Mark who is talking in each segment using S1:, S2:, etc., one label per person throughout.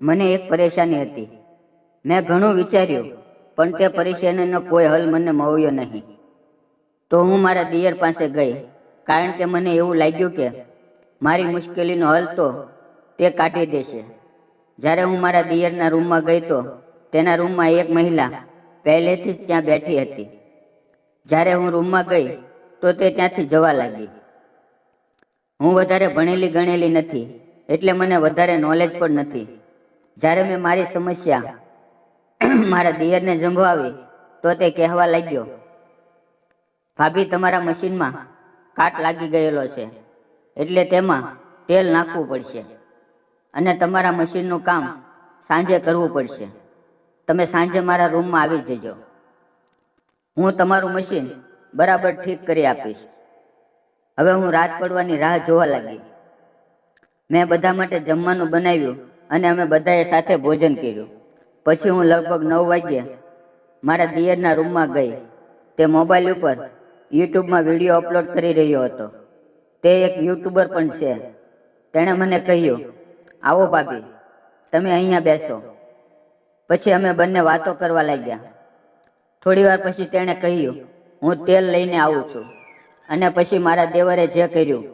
S1: મને એક પરેશાની હતી. મેં ઘણું વિચાર્યું, પણ તે પરેશાનીનો કોઈ હલ મને મળ્યો નહીં. તો હું મારા દિયર પાસે ગઈ, કારણ કે મને એવું લાગ્યું કે મારી મુશ્કેલીનો હલ તો તે કાઢી દેશે. જ્યારે હું મારા દિયરના રૂમમાં ગઈ તો તેના રૂમમાં એક મહિલા પહેલેથી જ ત્યાં બેઠી હતી. જ્યારે હું રૂમમાં ગઈ તો તે ત્યાંથી જવા લાગી. હું વધારે ભણેલી ગણેલી નથી, એટલે મને વધારે નોલેજ પણ નથી. જ્યારે મેં મારી સમસ્યા મારા દિયરને સંભળાવી તો તે કહેવા લાગ્યો, ભાભી, તમારા મશીનમાં કાટ લાગી ગયેલો છે, એટલે તેમાં તેલ નાખવું પડશે અને તમારા મશીનનું કામ સાંજે કરવું પડશે. તમે સાંજે મારા રૂમમાં આવી જજો. હું તમારું મશીન બરાબર ઠીક કરી આપીશ. હવે હું રાત પડવાની રાહ જોવા લાગી. મેં બધા માટે જમવાનું બનાવ્યું અને અમે બધાએ સાથે ભોજન કર્યું. પછી હું લગભગ 9 વાગ્યે મારા દિયરના રૂમમાં ગઈ. તે મોબાઈલ ઉપર યુટ્યુબમાં વિડીયો અપલોડ કરી રહ્યો હતો. તે એક યુટ્યુબર પણ છે. તેણે મને કહ્યું, આવો ભાભી, તમે અહીંયા બેસો. પછી અમે બંને વાતો કરવા લાગ્યા. થોડી વાર પછી તેણે કહ્યું, હું તેલ લઈને આવું છું. અને પછી મારા દેવરે જે કર્યું.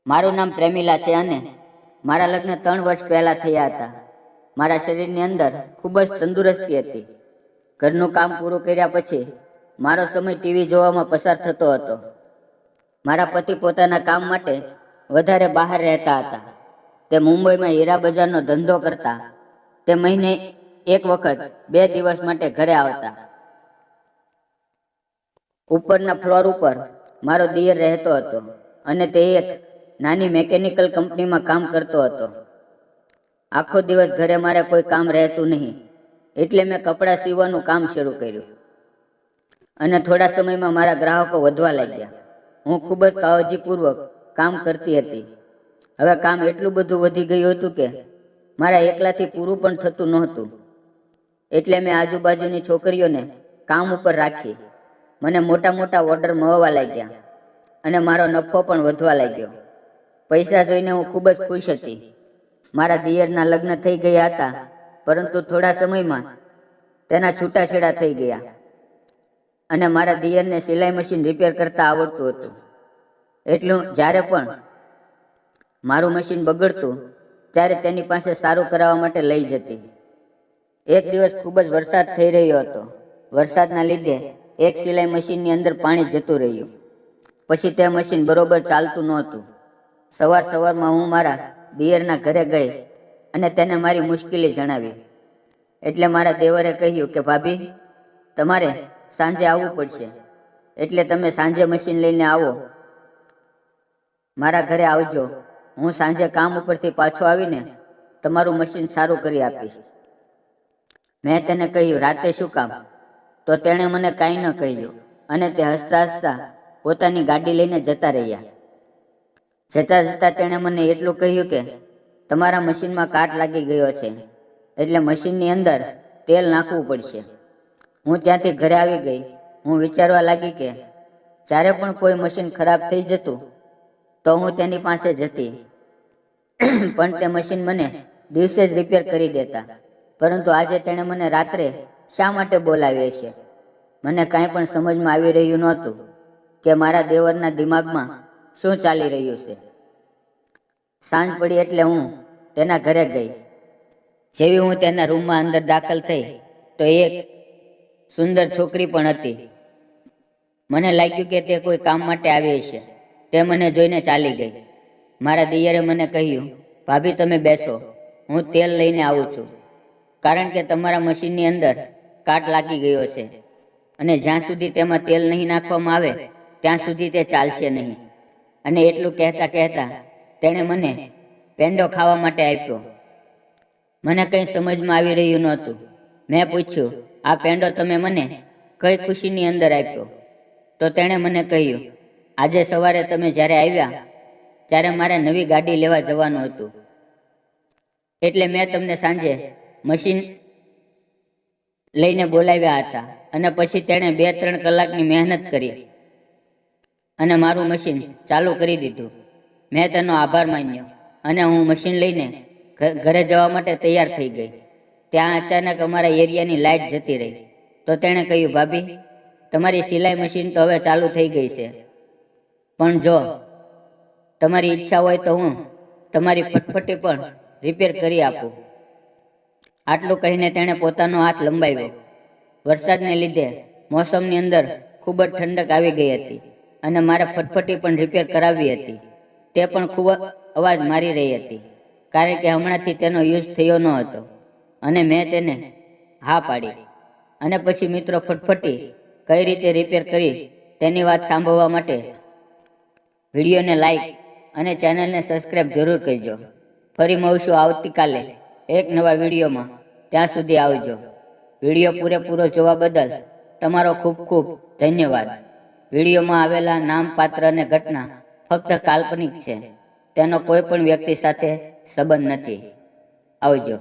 S1: મારું નામ પ્રેમિલા છે અને મારા લગ્ન 3 વર્ષ પહેલાં થયા હતા. મારા શરીરની અંદર ખૂબ જ તંદુરસ્તી હતી. ઘરનું કામ પૂરું કર્યા પછી મારો સમય ટીવી જોવામાં પસાર થતો હતો. મારા પતિ પોતાના કામ માટે વધારે બહાર રહેતા હતા. તે મુંબઈમાં હીરા બજારનો ધંધો કરતા. તે મહિને એક વખત 2 દિવસ માટે ઘરે આવતા. ઉપરના ફ્લોર ઉપર મારો દિયર રહેતો હતો અને તે એક નાની મેકેનિકલ કંપનીમાં કામ કરતો હતો. આખો દિવસ ઘરે મારે કોઈ કામ રહેતું નહીં, એટલે મેં કપડાં સીવવાનું કામ શરૂ કર્યું. અને થોડા સમયમાં મારા ગ્રાહકો વધવા લાગ્યા. હું ખૂબ જ કાળજીપૂર્વક કામ કરતી હતી. હવે કામ એટલું બધું વધી ગયું હતું કે મારા એકલાથી પૂરું પણ થતું નહોતું. એટલે મેં આજુબાજુની છોકરીઓને કામ ઉપર રાખી. મને મોટા મોટા ઓર્ડર મળવા લાગ્યા અને મારો નફો પણ વધવા લાગ્યો. પૈસા જોઈને હું ખૂબ જ ખુશ હતી. મારા દિયરના લગ્ન થઈ ગયા હતા, પરંતુ થોડા સમયમાં તેના છૂટાછેડા થઈ ગયા અને મારા દિયરને સિલાઈ મશીન રિપેર કરતા આવડતું હતું. એટલું જ્યારે પણ મારું મશીન બગડતું ત્યારે તેની પાસે સારું કરાવવા માટે લઈ જતી. એક દિવસ ખૂબ જ વરસાદ થઈ રહ્યો હતો. વરસાદના લીધે એક સિલાઈ મશીનની અંદર પાણી જતું રહ્યું. પછી તે મશીન બરોબર ચાલતું નહોતું. સવારમાં હું મારા દિયરના ઘરે ગઈ અને તેને મારી મુશ્કેલી જણાવી. એટલે મારા દેવરે કહ્યું કે ભાભી, તમારે સાંજે આવવું પડશે. એટલે તમે સાંજે મશીન લઈને આવો, મારા ઘરે આવજો. હું સાંજે કામ ઉપરથી પાછો આવીને તમારું મશીન સારું કરી આપીશ. મેં તેને કહ્યું, રાતે શું કામ? તો તેણે મને કાંઈ ન કહ્યું અને તે હસતા હસતા પોતાની ગાડી લઈને જતા રહ્યા. જતા જતા તેણે મને એટલું કહ્યું કે તમારા મશીનમાં કાટ લાગી ગયો છે, એટલે મશીનની અંદર તેલ નાખવું પડશે. હું ત્યાંથી ઘરે આવી ગઈ. હું વિચારવા લાગી કે જ્યારે પણ કોઈ મશીન ખરાબ થઈ જતું તો હું તેની પાસે જતી, પણ તે મશીન મને દિવસે જ રિપેર કરી દેતા. પરંતુ આજે તેણે મને રાત્રે શા માટે બોલાવી હશે? મને કાંઈ પણ સમજમાં આવી રહ્યું નહોતું કે મારા દેવરના દિમાગમાં શું ચાલી રહ્યું છે. સાંજ પડી એટલે હું તેના ઘરે ગઈ. જેવી હું તેના રૂમમાં અંદર દાખલ થઈ તો એક સુંદર છોકરી પણ હતી. મને લાગ્યું કે તે કોઈ કામ માટે આવી હશે. તે મને જોઈને ચાલી ગઈ. મારા દિયરે મને કહ્યું, ભાભી, તમે બેસો, હું તેલ લઈને આવું છું. કારણ કે તમારા મશીનની અંદર કાટ લાગી ગયો છે અને જ્યાં સુધી તેમાં તેલ નહીં નાખવામાં આવે ત્યાં સુધી તે ચાલશે નહીં. અને એટલું કહેતા કહેતા તેણે મને પેંડો ખાવા માટે આપ્યો. મને કંઈ સમજમાં આવી રહ્યું નહોતું. મેં પૂછ્યું, આ પેંડો તમે મને કઈ ખુશીની અંદર આપ્યો? તો તેણે મને કહ્યું, આજે સવારે તમે જ્યારે આવ્યા ત્યારે મારે નવી ગાડી લેવા જવાનું હતું, એટલે મેં તમને સાંજે મશીન લઈને બોલાવ્યા હતા. અને પછી તેણે 2-3 કલાકની મહેનત કરી અને મારું મશીન ચાલુ કરી દીધું. મેં તેનો આભાર માન્યો અને હું મશીન લઈને ઘરે જવા માટે તૈયાર થઈ ગઈ. ત્યાં અચાનક અમારા એરિયાની લાઇટ જતી રહી. તો તેણે કહ્યું, ભાભી, તમારી સિલાઈ મશીન તો હવે ચાલુ થઈ ગઈ છે, પણ જો તમારી ઈચ્છા હોય તો હું તમારી ફટફટી પણ રિપેર કરી આપું. આટલું કહીને તેણે પોતાનો હાથ લંબાવ્યો. વરસાદને લીધે મોસમની અંદર ખૂબ જ ઠંડક આવી ગઈ હતી અને મારે ફટફટી પણ રિપેર કરાવવી હતી. તે પણ ખૂબ અવાજ મારી રહી હતી, કારણ કે હમણાંથી તેનો યુઝ થયો ન હતો અને મેં તેને હા પાડી. અને પછી મિત્રો, ફટફટી કઈ રીતે રિપેર કરી તેની વાત સાંભળવા માટે વિડીયોને લાઈક અને ચેનલને સબસ્ક્રાઈબ જરૂર કરજો. ફરી મળશું આવતીકાલે એક નવા વિડીયોમાં. ત્યાં સુધી આવજો. વિડીયો પૂરેપૂરો જોવા બદલ તમારો ખૂબ ખૂબ ધન્યવાદ. વિડીયોમાં આવેલા નામ, પાત્ર અને ઘટના ફક્ત કાલ્પનિક છે. તેનો કોઈ પણ વ્યક્તિ સાથે સંબંધ નથી. આવજો.